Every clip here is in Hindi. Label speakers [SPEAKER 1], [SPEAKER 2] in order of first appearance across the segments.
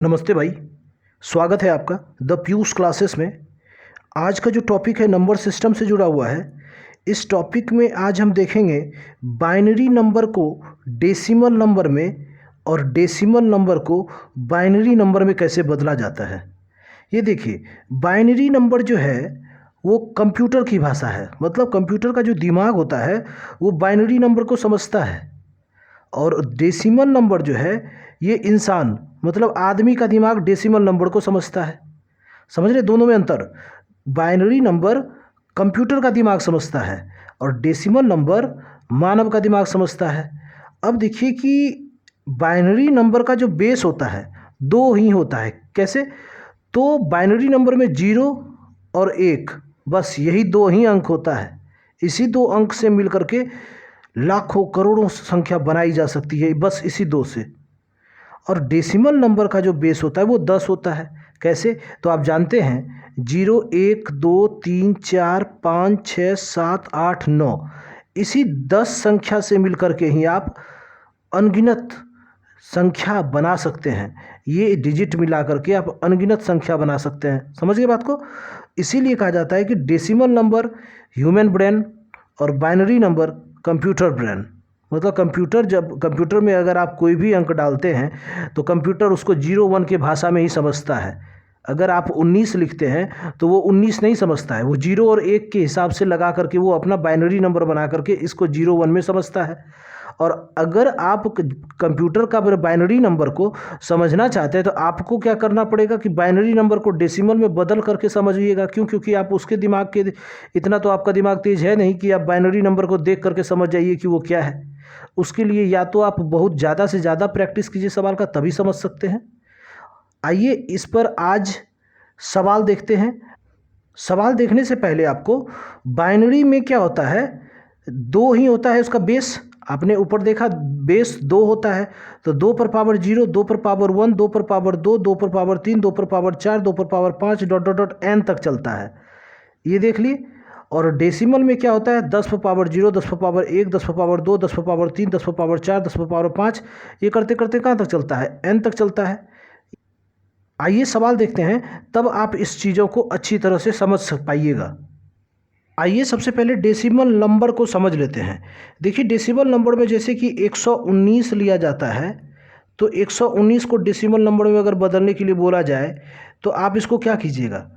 [SPEAKER 1] नमस्ते भाई। स्वागत है आपका द पीयूष क्लासेस में। आज का जो टॉपिक है नंबर सिस्टम से जुड़ा हुआ है। इस टॉपिक में आज हम देखेंगे बाइनरी नंबर को डेसिमल नंबर में और डेसिमल नंबर को बाइनरी नंबर में कैसे बदला जाता है। ये देखिए, बाइनरी नंबर जो है वो कंप्यूटर की भाषा है, मतलब कंप्यूटर का जो दिमाग होता है वो बाइनरी नंबर को समझता है। और डेसिमल नंबर जो है ये इंसान मतलब आदमी का दिमाग डेसिमल नंबर को समझता है। समझ रहे दोनों में अंतर। बाइनरी नंबर कंप्यूटर का दिमाग समझता है और डेसिमल नंबर मानव का दिमाग समझता है। अब देखिए कि बाइनरी नंबर का जो बेस होता है दो ही होता है। कैसे? तो बाइनरी नंबर में 0 और 1, बस यही दो ही अंक होता है। इसी दो अंक से मिल करके लाखों करोड़ों संख्या बनाई जा सकती है, बस इसी दो से। और डेसिमल नंबर का जो बेस होता है वो 10 होता है। कैसे? तो आप जानते हैं 0 1 2 3 4 5 6 7 8 9, इसी 10 संख्या से मिलकर के ही आप अनगिनत संख्या बना सकते हैं। ये डिजिट मिला करके आप अनगिनत संख्या बना सकते हैं। समझ गए बात को? इसीलिए कहा जाता है कि डेसिमल नंबर ह्यूमन ब्रेन और बाइनरी नंबर कंप्यूटर ब्रेन। मतलब कंप्यूटर में अगर आप कोई भी अंक डालते हैं तो कंप्यूटर उसको 0 1 के भाषा में ही समझता है। अगर आप 19 लिखते हैं तो वो 19 नहीं समझता है, वो 0 और 1 के हिसाब से लगा करके वो अपना बाइनरी नंबर बना करके इसको 0 1 में समझता है। और अगर आप कंप्यूटर का बाइनरी नंबर को समझना चाहते हैं तो आपको क्या करना पड़ेगा कि बाइनरी नंबर को डेसिमल में बदल करके समझिएगा। क्यों? क्योंकि आप उसके दिमाग के इतना तो आपका दिमाग तेज है नहीं कि आप बाइनरी नंबर को देख करके समझ जाइए कि वो क्या है। उसके लिए या तो आप बहुत ज़्यादा से ज़्यादा प्रैक्टिस कीजिए सवाल का, तभी समझ सकते हैं। आइए इस पर आज सवाल देखते हैं। सवाल देखने से पहले आपको बाइनरी में क्या होता है, दो ही होता है उसका बेस। आपने ऊपर देखा बेस 2 होता है, तो 2 पर पावर 0, 2 पर पावर 1, 2 पर पावर 2, 2 पर पावर 3, 2 पर पावर 4, 2 पर power 5 dot dot dot n तक चलता है। ये देख लिए। और डेसिमल में क्या होता है, 10 पर पावर 0, 10 पर पावर 1, 10 पर पावर 2, 10 पर पावर 3, 10 पर पावर 4, 10 पर पावर 5, ये करते करते कहाँ तक चलता है, n तक चलता है। आइए सवाल देखते हैं, तब आप इस चीज़ों को अच्छी तरह से समझ पाइएगा। आइए सबसे पहले डेसिमल नंबर को समझ लेते हैं। देखिए डेसिमल नंबर में जैसे कि 119 लिया जाता है, तो 119 को डेसिमल नंबर में अगर बदलने के लिए बोला जाए तो आप इसको क्या कीजिएगा।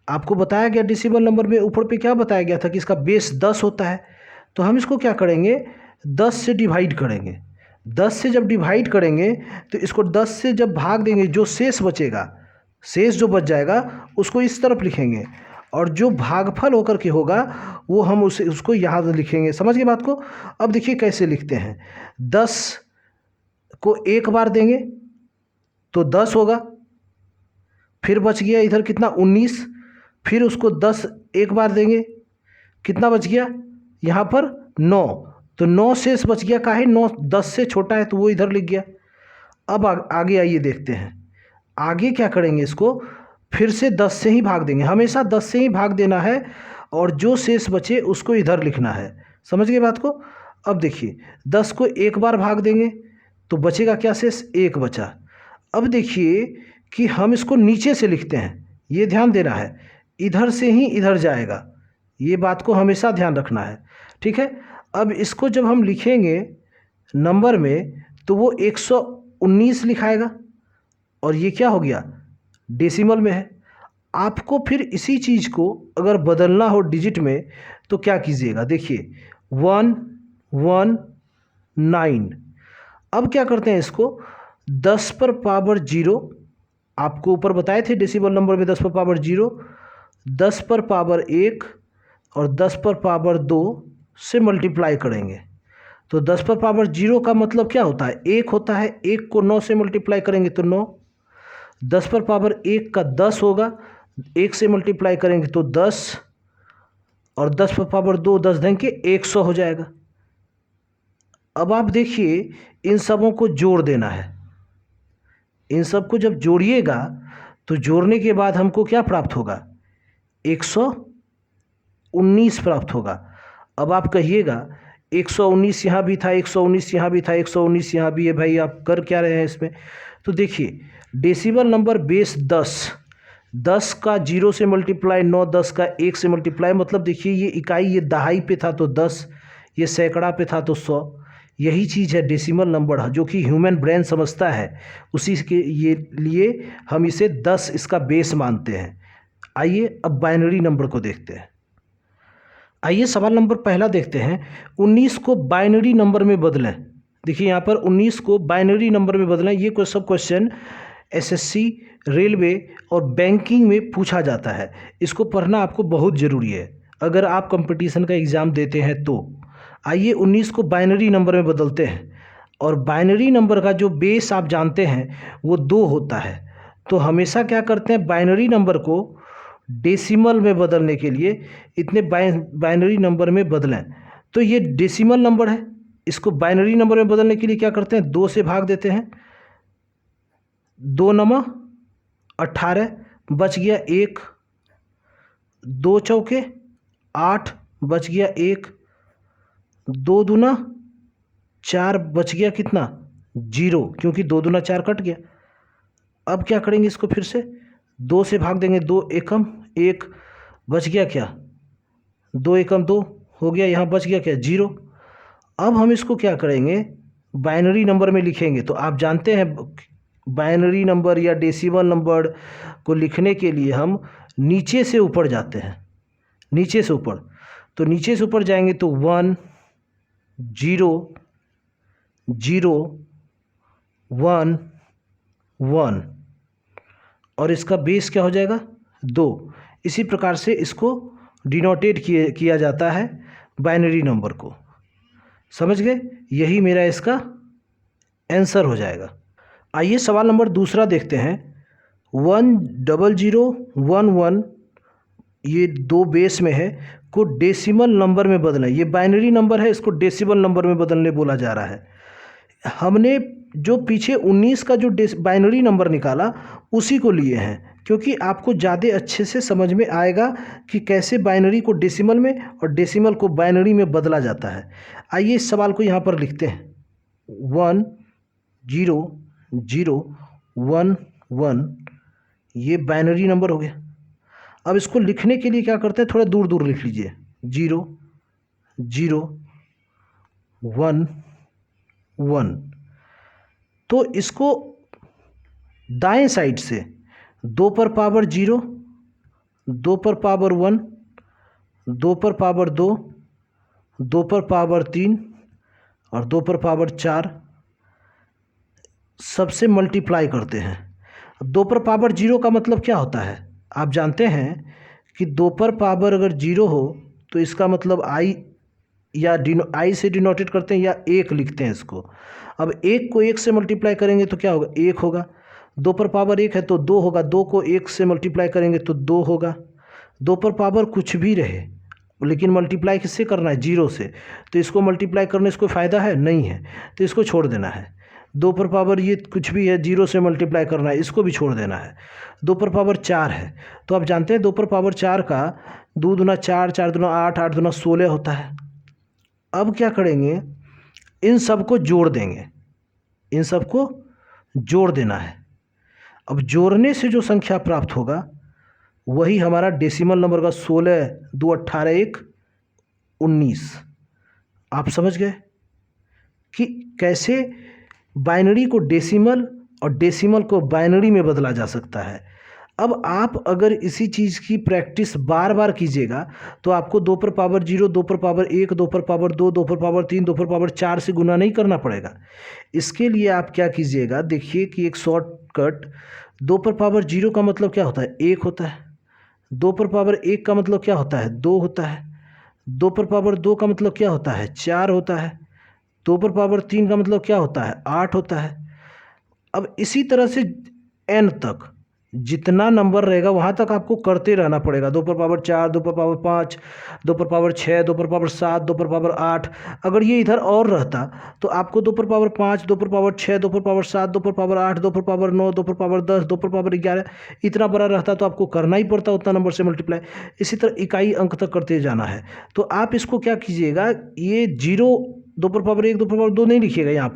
[SPEAKER 1] आपको बताया गया डेसिमल नंबर में ऊपर पे क्या बताया गया था कि इसका बेस 10 होता है। तो हम इसको क्या करेंगे, 10 से डिवाइड करेंगे। 10 से जब डिवाइड करेंगे तो इसको 10 से जब भाग देंगे, जो शेष बचेगा, शेष जो बच जाएगा उसको इस तरफ लिखेंगे, और जो भागफल होकर के होगा वो हम उसको यहाँ लिखेंगे। समझ गए बात को? अब देखिए कैसे लिखते हैं। 10 को एक बार देंगे तो 10 होगा, फिर बच गया इधर कितना, 19। फिर उसको 10 एक बार देंगे, कितना बच गया यहाँ पर, 9। तो 9 शेष बच गया, काहे, 9 10 से छोटा है तो वो इधर लिख गया। अब आगे आइए देखते हैं। आगे क्या करेंगे, इसको फिर से 10 से ही भाग देंगे। हमेशा 10 से ही भाग देना है और जो शेष बचे उसको इधर लिखना है। समझ गए बात को? अब देखिए 10 को एक बार भाग देंगे तो बचेगा क्या, शेष 1 बचा। अब देखिए कि हम इसको नीचे से लिखते हैं, ये ध्यान देना है, इधर से ही इधर जाएगा, ये बात को हमेशा ध्यान रखना है। ठीक है? अब इसको जब हम लिखेंगे नंबर में तो वो 119 लिखाएगा, और ये क्या हो गया, डेसिमल में है। आपको फिर इसी चीज़ को अगर बदलना हो डिजिट में तो क्या कीजिएगा, देखिए 119। अब क्या करते हैं, इसको 10 पर पावर 0, आपको ऊपर बताए थे डेसिमल नंबर में 10 पर पावर 0, 10 पर पावर 1 और 10 पर पावर 2 से मल्टीप्लाई करेंगे। तो 10 पर पावर 0 का मतलब क्या होता है, 1 होता है। 1 को 9 से मल्टीप्लाई करेंगे तो 9। 10 पर पावर 1 का 10 होगा, 1 से मल्टीप्लाई करेंगे तो 10, और 10 पर पावर 2 10 देंगे 100 हो जाएगा। अब आप देखिए इन सबों को जोड़ देना है। इन सब को जब जोड़िएगा तो जोड़ने के बाद हमको क्या प्राप्त होगा, 119 प्राप्त होगा। अब आप कहिएगा 119 यहाँ भी था, 119 यहाँ भी था, 119 यहाँ भी है, भाई आप कर क्या रहे हैं इसमें। तो देखिए डेसिमल नंबर बेस 10, 10 का 0 से मल्टीप्लाई 9, 10 का 1 से मल्टीप्लाई, मतलब देखिए ये इकाई, ये दहाई पे था तो 10, ये सैकड़ा पे था तो 100। यही चीज़ है डेसिमल नंबर, जो कि ह्यूमन ब्रेन समझता है, उसी के ये लिए हम इसे 10 इसका बेस मानते हैं। आइए अब बाइनरी नंबर को देखते हैं। आइए सवाल नंबर पहला देखते हैं। 19 को बाइनरी नंबर में बदलें। देखिए यहाँ पर 19 को बाइनरी नंबर में बदलें, ये सब क्वेश्चन एसएससी, रेलवे और बैंकिंग में पूछा जाता है। इसको पढ़ना आपको बहुत ज़रूरी है अगर आप कंपटीशन का एग्ज़ाम देते हैं तो। आइए 19 को बाइनरी नंबर में बदलते हैं, और बाइनरी नंबर का जो बेस आप जानते हैं वो 2 होता है। तो हमेशा क्या करते हैं, बाइनरी नंबर को डेसिमल में बदलने के लिए इतने बाइनरी नंबर में बदलें। तो ये डेसिमल नंबर है, इसको बाइनरी नंबर में बदलने के लिए क्या करते हैं, 2 से भाग देते हैं। 2 नवा 18, बच गया 1, 2 चौके 8, बच गया 1, 2 दूना 4, बच गया कितना 0, क्योंकि 2 दूना 4 कट गया। अब क्या करेंगे, इसको फिर से 2 से भाग देंगे, 2 एकम 1, बच गया क्या 2 एकम 2 हो गया, यहाँ बच गया क्या 0। अब हम इसको क्या करेंगे, बाइनरी नंबर में लिखेंगे। तो आप जानते हैं बाइनरी नंबर या डेसिमल नंबर को लिखने के लिए हम नीचे से ऊपर जाते हैं, नीचे से ऊपर। तो नीचे से ऊपर जाएंगे तो 1 0 0 1 1, और इसका बेस क्या हो जाएगा 2। इसी प्रकार से इसको डिनोटेट किया जाता है बाइनरी नंबर को। समझ गए, यही मेरा इसका आंसर हो जाएगा। आइए सवाल नंबर दूसरा देखते हैं। 10011, ये 2 बेस में है, को डेसिमल नंबर में बदलें। ये बाइनरी नंबर है, इसको डेसिमल नंबर में बदलने बोला जा रहा है। हमने जो पीछे 19 का जो बाइनरी नंबर निकाला उसी को लिए हैं, क्योंकि आपको ज़्यादा अच्छे से समझ में आएगा कि कैसे बाइनरी को डेसिमल में और डेसिमल को बाइनरी में बदला जाता है। आइए इस सवाल को यहाँ पर लिखते हैं। 1 0 0 1 1, ये बाइनरी नंबर हो गया। अब इसको लिखने के लिए क्या करते हैं, थोड़ा दूर दूर लिख लीजिए। 0 0 1 1, तो इसको दाएं साइड से 2 पर पावर 0, 2 पर पावर 1, 2 पर पावर 2, 2 पर पावर 3 और 2 पर पावर 4 सबसे मल्टीप्लाई करते हैं। अब 2 पर पावर 0 का मतलब क्या होता है, आप जानते हैं कि 2 पर पावर अगर 0 हो तो इसका मतलब आई, या आई से डिनोटेट करते हैं या 1 लिखते हैं इसको। अब 1 को 1 से मल्टीप्लाई करेंगे तो क्या होगा, 1 होगा। 2 पर पावर 1 है तो 2 होगा, 2 को 1 से मल्टीप्लाई करेंगे तो 2 होगा। 2 पर पावर कुछ भी रहे, लेकिन मल्टीप्लाई किससे करना है, 0 से, तो इसको मल्टीप्लाई करने से कोई फ़ायदा है नहीं है, तो इसको छोड़ देना है। 2 पर पावर ये कुछ भी है, 0 से मल्टीप्लाई करना है, इसको भी छोड़ देना है। 2 पर पावर 4 है, तो आप जानते हैं 2 पर पावर 4 का 2 दूना 4, 4 दूना 8, 8 दूना 16 होता है। अब क्या करेंगे, इन सबको जोड़ देंगे, इन सबको जोड़ देना है। अब जोड़ने से जो संख्या प्राप्त होगा वही हमारा डेसिमल नंबर का 16 2 18 1 19। आप समझ गए कि कैसे बाइनरी को डेसिमल और डेसिमल को बाइनरी में बदला जा सकता है। अब आप अगर इसी चीज़ की प्रैक्टिस बार बार कीजिएगा तो आपको 2 पर पावर 0, 2 पर पावर 1, 2 पर पावर 2, 2 पर पावर 3, 2 पर पावर 4 से गुना नहीं करना पड़ेगा। इसके लिए आप क्या कीजिएगा, देखिए कि एक शॉर्टकट, 2 पर पावर 0 का मतलब क्या होता है, 1 होता है। 2 पर पावर 1 का मतलब क्या होता है, 2 होता है। 2 पर पावर 2 का मतलब क्या होता है, 4 होता है। 2 पर पावर 3 का मतलब क्या होता है, 8 होता है। अब इसी तरह से n तक जितना नंबर रहेगा वहाँ तक आपको करते रहना पड़ेगा। 2 पर पावर 4, 2 पर पावर 5, 2 पर पावर 6, 2 पर पावर 7, 2 पर पावर 8। अगर ये इधर और रहता तो आपको 2 पर पावर 5, 2 पर पावर 6, 2 पर पावर 7, 2 पर पावर 8, 2 पर पावर 9, 2 पर पावर 10, 2 पर पावर 11, इतना बड़ा रहता तो आपको करना ही पड़ता उतना नंबर से मल्टीप्लाई। इसी तरह इकाई अंक तक करते जाना है। तो आप इसको क्या कीजिएगा, ये 0 2 पर पावर 1, 2 पर पावर 2 नहीं लिखिएगा यहाँ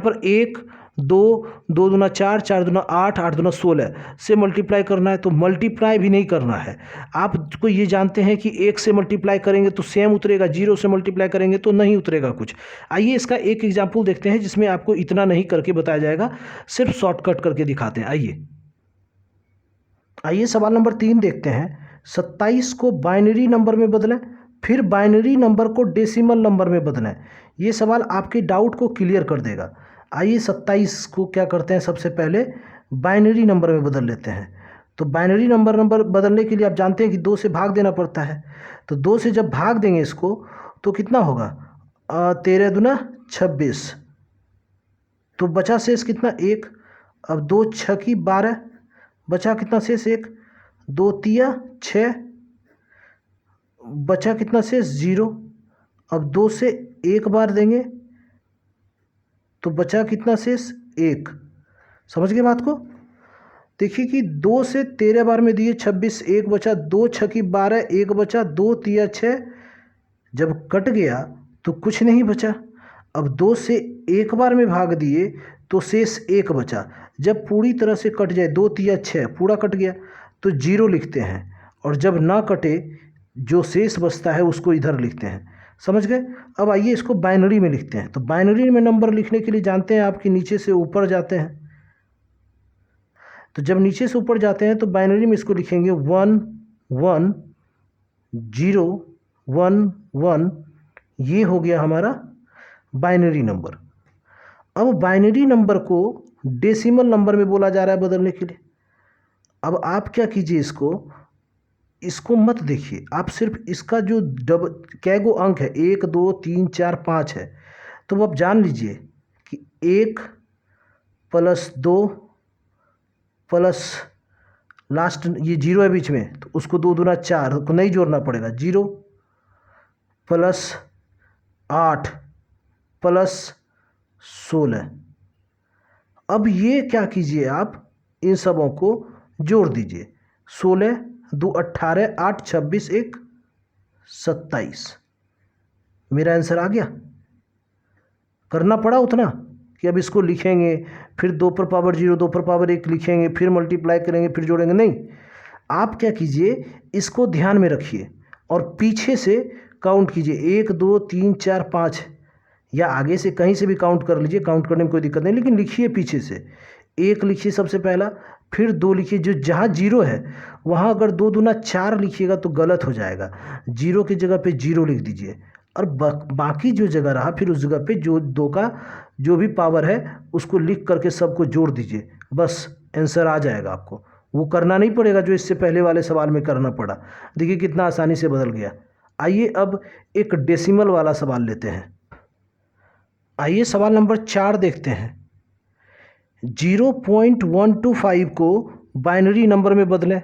[SPEAKER 1] पर 1 दो, दो दूना चार, चार दूना आठ, आठ दूना 16 से मल्टीप्लाई करना है। तो मल्टीप्लाई भी नहीं करना है। आपको ये जानते हैं कि 1 से मल्टीप्लाई करेंगे तो सेम उतरेगा, 0 से मल्टीप्लाई करेंगे तो नहीं उतरेगा कुछ। आइए इसका एक एग्जाम्पल देखते हैं जिसमें आपको इतना नहीं करके बताया जाएगा, सिर्फ शॉर्टकट करके दिखाते हैं। आइए सवाल नंबर 3 देखते हैं। 27 को बाइनरी नंबर में बदलें, फिर बाइनरी नंबर को डेसिमल नंबर में बदलें। ये सवाल आपके डाउट को क्लियर कर देगा। आइए 27 को क्या करते हैं, सबसे पहले बाइनरी नंबर में बदल लेते हैं। तो बाइनरी नंबर बदलने के लिए आप जानते हैं कि 2 से भाग देना पड़ता है। तो 2 से जब भाग देंगे इसको तो कितना होगा, 13 दूना 26। तो बचा शेष कितना, 1। अब 2 6 की 12, बचा कितना शेष, 1। 2 तिया 6, बचा कितना शेष, 0। अब 2 से एक बार देंगे तो बचा कितना शेष, 1। समझ गए बात को। देखिए कि 2 से 13 बार में दिए 26, 1 बचा, 2 6 की 12, 1 बचा, 2 तिया 6, जब कट गया तो कुछ नहीं बचा। अब 2 से एक बार में भाग दिए तो शेष 1 बचा। जब पूरी तरह से कट जाए, 2 तिया 6 पूरा कट गया तो 0 लिखते हैं, और जब ना कटे जो शेष बचता है उसको इधर लिखते हैं। समझ गए। अब आइए इसको बाइनरी में लिखते हैं। तो बाइनरी में नंबर लिखने के लिए जानते हैं आपकी नीचे से ऊपर जाते हैं। तो जब नीचे से ऊपर जाते हैं तो बाइनरी में इसको लिखेंगे 1 1 0 1 1। ये हो गया हमारा बाइनरी नंबर। अब बाइनरी नंबर को डेसिमल नंबर में बोला जा रहा है बदलने के लिए। अब आप क्या कीजिए, इसको मत देखिए, आप सिर्फ इसका जो कैगो अंक है, 1 2 3 4 5 है, तो आप जान लीजिए कि 1 प्लस 2 प्लस लास्ट ये 0 है बीच में, तो उसको 2 दूना 4 को नहीं जोड़ना पड़ेगा, 0 प्लस 8 प्लस 16। अब ये क्या कीजिए, आप इन सबों को जोड़ दीजिए। 16 2 18, 8 26, 1 27। मेरा आंसर आ गया। करना पड़ा उतना कि अब इसको लिखेंगे, फिर 2 पर पावर 0, 2 पर पावर 1 लिखेंगे, फिर मल्टीप्लाई करेंगे, फिर जोड़ेंगे, नहीं। आप क्या कीजिए, इसको ध्यान में रखिए और पीछे से काउंट कीजिए, 1 2 3 4 5, या आगे से कहीं से भी काउंट कर लीजिए, काउंट करने में कोई दिक्कत नहीं, लेकिन लिखिए पीछे से। 1 लिखिए सबसे पहला, फिर 2 लिखिए, जो जहाँ 0 है वहाँ अगर 2 दूना 4 लिखिएगा तो गलत हो जाएगा, 0 की जगह पे 0 लिख दीजिए, और बाकी जो जगह रहा फिर उस जगह पे जो 2 का जो भी पावर है उसको लिख करके सबको जोड़ दीजिए, बस आंसर आ जाएगा आपको। वो करना नहीं पड़ेगा जो इससे पहले वाले सवाल में करना पड़ा। देखिए कितना आसानी से बदल गया। आइए अब एक डेसिमल वाला सवाल लेते हैं। आइए सवाल नंबर 4 देखते हैं। 0.125 को बाइनरी नंबर में बदलें।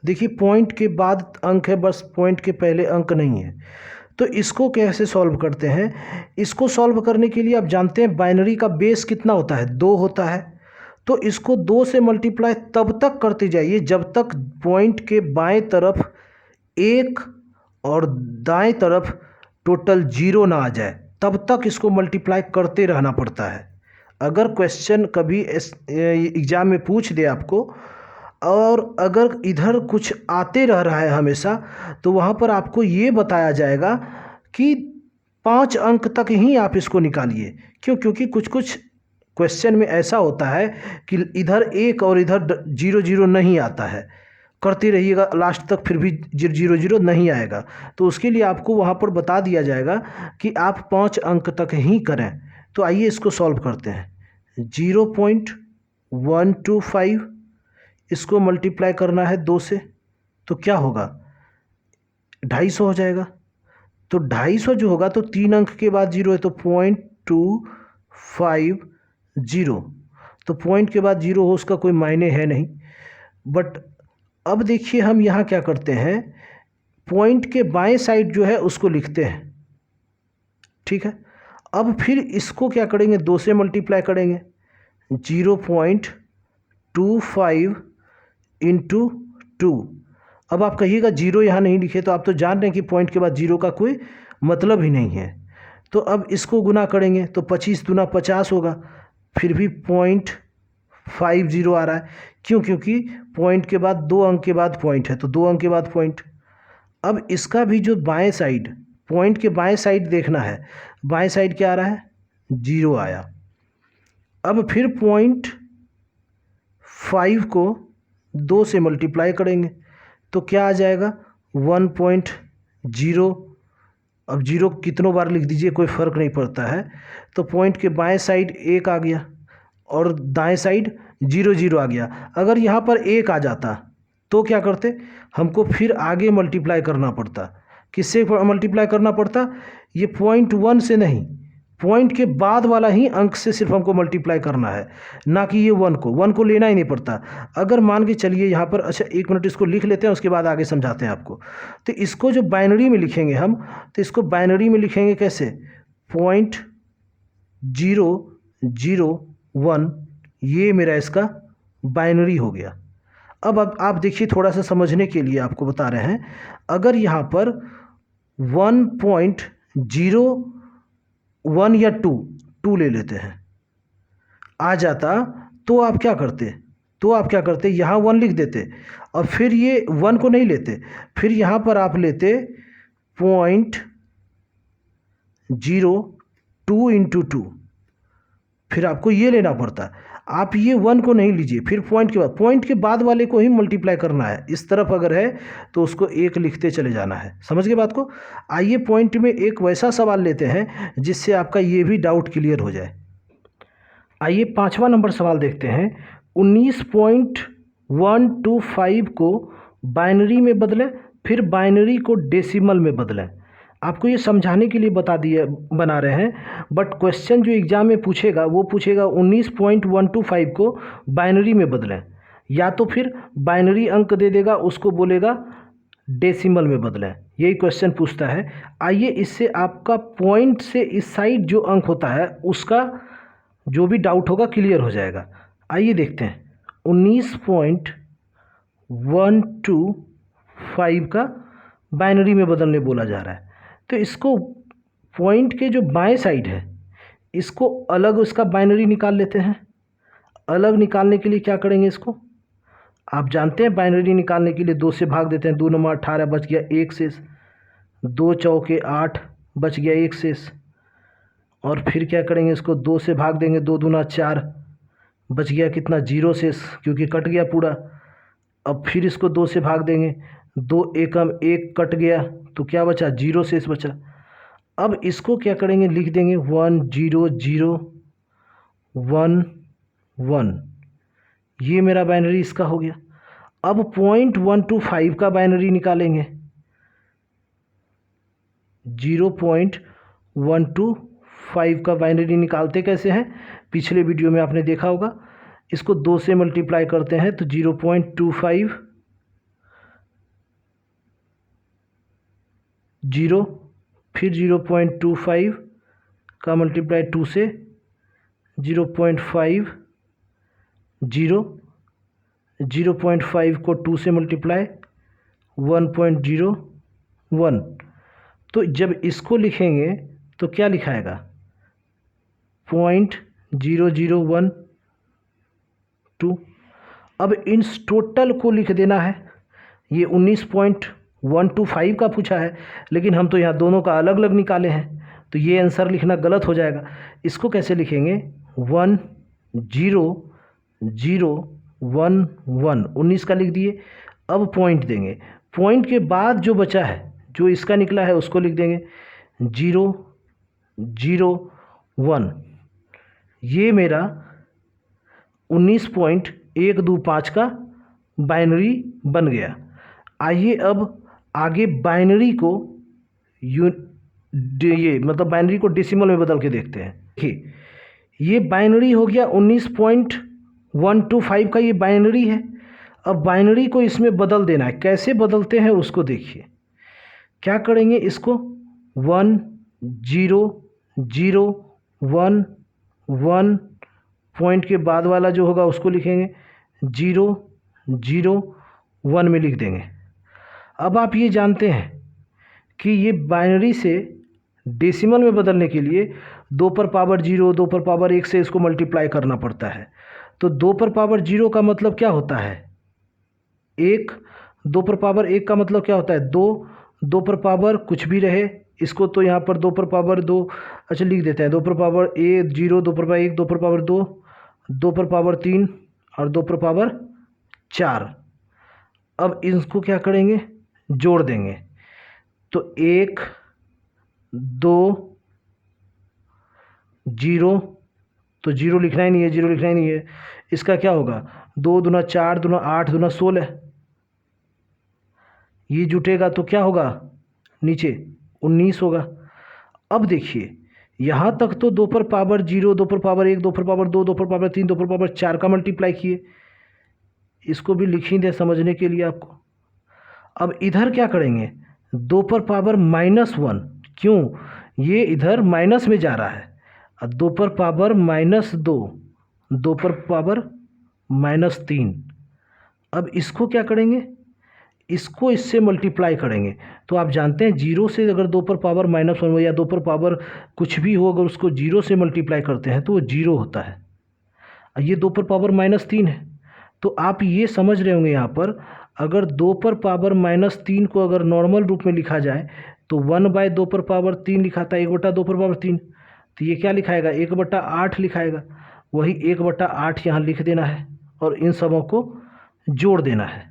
[SPEAKER 1] देखिए पॉइंट के बाद अंक है, बस पॉइंट के पहले अंक नहीं है। तो इसको कैसे सॉल्व करते हैं, इसको सॉल्व करने के लिए आप जानते हैं बाइनरी का बेस कितना होता है, 2 होता है। तो इसको 2 से मल्टीप्लाई तब तक करते जाइए जब तक पॉइंट के बाएं तरफ 1 और दाएं तरफ टोटल 0 ना आ जाए, तब तक इसको मल्टीप्लाई करते रहना पड़ता है। अगर क्वेश्चन कभी एग्ज़ाम में पूछ दे आपको और अगर इधर कुछ आते रह रहा है हमेशा, तो वहाँ पर आपको ये बताया जाएगा कि 5 अंक तक ही आप इसको निकालिए। क्योंकि कुछ कुछ क्वेश्चन में ऐसा होता है कि इधर 1 और इधर 0 0 नहीं आता है, करते रहिएगा लास्ट तक फिर भी 0 0 नहीं आएगा। तो उसके लिए आपको वहाँ पर बता दिया जाएगा कि आप 5 अंक तक ही करें। तो आइए इसको सॉल्व करते हैं। 0.125 इसको मल्टीप्लाई करना है 2 से, तो क्या होगा, 250 हो जाएगा। तो 250 जो होगा तो 3 अंक के बाद 0 है, तो 0.250, तो पॉइंट के बाद 0 हो उसका कोई मायने है नहीं। बट अब देखिए हम यहाँ क्या करते हैं, पॉइंट के बाएं साइड जो है उसको लिखते हैं, ठीक है। अब फिर इसको क्या करेंगे, 2 से मल्टीप्लाई करेंगे, 0.25 इंटू 2। अब आप कहिएगा 0 यहाँ नहीं लिखे, तो आप तो जान रहे हैं कि पॉइंट के बाद 0 का कोई मतलब ही नहीं है। तो अब इसको गुना करेंगे तो 25 दूना 50 होगा, फिर भी 0.50 आ रहा है। क्यों? क्योंकि पॉइंट के बाद 2 अंक के बाद पॉइंट है, तो 2 अंक के बाद पॉइंट। अब इसका भी जो बाएं साइड, पॉइंट के बाएं साइड देखना है, बाएं साइड क्या आ रहा है? 0 आया। अब फिर 0.5 को 2 से मल्टीप्लाई करेंगे तो क्या आ जाएगा? 1.0। अब 0 कितनों बार लिख दीजिए, कोई फ़र्क नहीं पड़ता है। तो पॉइंट के बाएं साइड 1 आ गया और दाएं साइड 0 आ गया। अगर यहाँ पर 1 आ जाता तो क्या करते? हमको फिर आगे मल्टीप्लाई करना पड़ता। किससे मल्टीप्लाई करना पड़ता? ये 0.1 से नहीं, पॉइंट के बाद वाला ही अंक से सिर्फ हमको मल्टीप्लाई करना है, ना कि ये 1 को लेना ही नहीं पड़ता। अगर मान के चलिए यहाँ पर, अच्छा 1 मिनट इसको लिख लेते हैं, उसके बाद आगे समझाते हैं आपको। तो इसको जो बाइनरी में लिखेंगे हम, तो इसको बाइनरी में लिखेंगे कैसे? 0.001, ये मेरा इसका बाइनरी हो गया। अब आप देखिए, थोड़ा सा समझने के लिए आपको बता रहे हैं। अगर यहाँ पर 1.01 या 2 ले लेते हैं, आ जाता, तो आप क्या करते? यहाँ 1 लिख देते और फिर ये 1 को नहीं लेते, फिर यहाँ पर आप लेते 0.02 इंटू 2, फिर आपको ये लेना पड़ता। आप ये 1 को नहीं लीजिए, फिर पॉइंट के बाद वाले को ही मल्टीप्लाई करना है। इस तरफ अगर है तो उसको 1 लिखते चले जाना है। समझ गए बात को? आइए पॉइंट में एक वैसा सवाल लेते हैं जिससे आपका ये भी डाउट क्लियर हो जाए। आइए 5वां नंबर सवाल देखते हैं। 19.125 को बाइनरी में बदलें, फिर बाइनरी को डेसिमल में बदलें। आपको ये समझाने के लिए बना रहे हैं, बट क्वेश्चन जो एग्ज़ाम में पूछेगा वो पूछेगा 19.125 को बाइनरी में बदलें, या तो फिर बाइनरी अंक दे देगा, उसको बोलेगा डेसिमल में बदलें। यही क्वेश्चन पूछता है। आइए इससे आपका पॉइंट से इस साइड जो अंक होता है उसका जो भी डाउट होगा क्लियर हो जाएगा। आइए देखते हैं। 19.125 का बाइनरी में बदलने बोला जा रहा है, तो इसको पॉइंट के जो बाएं साइड है इसको अलग, उसका बाइनरी निकाल लेते हैं। अलग निकालने के लिए क्या करेंगे? इसको आप जानते हैं, बाइनरी निकालने के लिए 2 से भाग देते हैं। 2 9 18 बच गया 1 शेष, 2 चौके 8 बच गया 1 शेष, और फिर क्या करेंगे? इसको 2 से भाग देंगे, 2 दूना 4 बच गया कितना? 0 शेष, क्योंकि कट गया पूरा। अब फिर इसको 2 से भाग देंगे, 2 एकम 1 कट गया, तो क्या बचा? 0 शेष बचा। अब इसको क्या करेंगे? लिख देंगे 10011, ये मेरा बाइनरी इसका हो गया। अब 0.125 का बाइनरी निकालेंगे। 0.125 का बाइनरी निकालते कैसे हैं? पिछले वीडियो में आपने देखा होगा। इसको 2 से मल्टीप्लाई करते हैं तो 0.25 0, फिर 0.25 का मल्टीप्लाई 2 से 0.5 0, 0.5 को 2 से मल्टीप्लाई 1.01। तो जब इसको लिखेंगे तो क्या लिखाएगा? 0.0012। अब इन टोटल को लिख देना है। ये 19.125 का पूछा है, लेकिन हम तो यहाँ दोनों का अलग अलग निकाले हैं, तो ये आंसर लिखना गलत हो जाएगा। इसको कैसे लिखेंगे? 10011, 19 का लिख दिए। अब पॉइंट देंगे, पॉइंट के बाद जो बचा है, जो इसका निकला है, उसको लिख देंगे 001। ये मेरा 19.125 का बाइनरी बन गया। आइए अब आगे बाइनरी को बाइनरी को डेसिमल में बदल के देखते हैं। देखिए, ये बाइनरी हो गया 19.125 का, ये बाइनरी है। अब बाइनरी को इसमें बदल देना है। कैसे बदलते हैं उसको देखिए। क्या करेंगे? इसको 1001, पॉइंट के बाद वाला जो होगा उसको लिखेंगे 001 में लिख देंगे। अब आप ये जानते हैं कि ये बाइनरी से डेसिमल में बदलने के लिए 2 पर पावर 0, 2 पर पावर 1 से इसको मल्टीप्लाई करना पड़ता है। तो 2 पर पावर 0 का मतलब क्या होता है 1, 2 पर पावर 1 का मतलब क्या होता है 2, 2 पर पावर कुछ भी रहे इसको तो यहाँ पर 2 पर पावर 2 अच्छा लिख देते हैं, 2 पर पावर 0, 2 पर पावर 1, 2 पर पावर 2, 2 पर पावर 3 और 2 पर पावर 4। अब इसको क्या करेंगे जोड़ देंगे, तो 1, 2, 0, तो 0 लिखना ही नहीं है, 0 लिखना ही नहीं है। इसका क्या होगा 2 दूना 4 दूना 8 दूना 16, ये जुटेगा तो क्या होगा नीचे 19 होगा। अब देखिए यहाँ तक तो 2 पर पावर 0, 2 पर पावर 1, 2 पर पावर 2, 2 पर पावर 3, 2 पर पावर 4 का मल्टीप्लाई किए, इसको भी लिख ही दे समझने के लिए आपको। अब इधर क्या करेंगे 2 पर पावर -1, क्यों ये इधर माइनस में जा रहा है, और 2 पर पावर -2, 2 पर पावर -3। अब इसको क्या करेंगे इसको इससे मल्टीप्लाई करेंगे, तो आप जानते हैं 0 से अगर 2 पर पावर -1 हो या 2 पर पावर कुछ भी हो अगर उसको 0 से मल्टीप्लाई करते हैं तो वो 0 होता है। ये 2 पर पावर -3 है, तो आप ये समझ रहे होंगे यहाँ पर अगर 2 पर पावर -3 को अगर नॉर्मल रूप में लिखा जाए तो 1/2 पर पावर 3 लिखाता है 1/2 पर पावर 3, तो ये क्या लिखाएगा 1/8 लिखाएगा। वही 1/8 यहाँ लिख देना है और इन सबों को जोड़ देना है।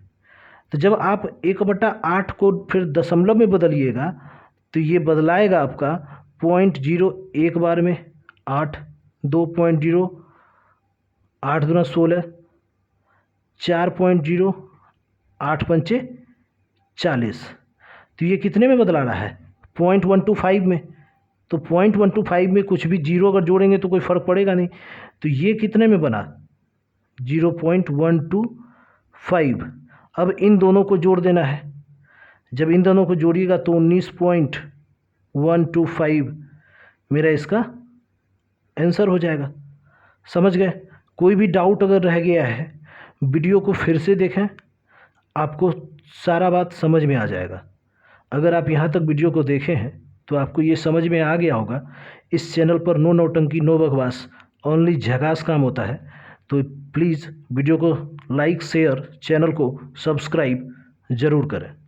[SPEAKER 1] तो जब आप 1/8 को फिर दशमलव में बदलिएगा तो ये बदलाएगा आपका 0.0 एक बार में 8, 2.0 8 दूना 16, 4.0 8 पंचे 40, तो ये कितने में बदला रहा है 0.125 में। तो 0.125 में कुछ भी 0 अगर जोड़ेंगे तो कोई फ़र्क पड़ेगा नहीं, तो ये कितने में बना 0.125। अब इन दोनों को जोड़ देना है, जब इन दोनों को जोड़िएगा तो 19.125 मेरा इसका आंसर हो जाएगा। समझ गए? कोई भी डाउट अगर रह गया है वीडियो को फिर से देखें, आपको सारा बात समझ में आ जाएगा। अगर आप यहाँ तक वीडियो को देखे हैं तो आपको ये समझ में आ गया होगा इस चैनल पर नो नौटंकी नो बकवास ओनली झकास काम होता है। तो प्लीज़ वीडियो को लाइक शेयर चैनल को सब्सक्राइब ज़रूर करें।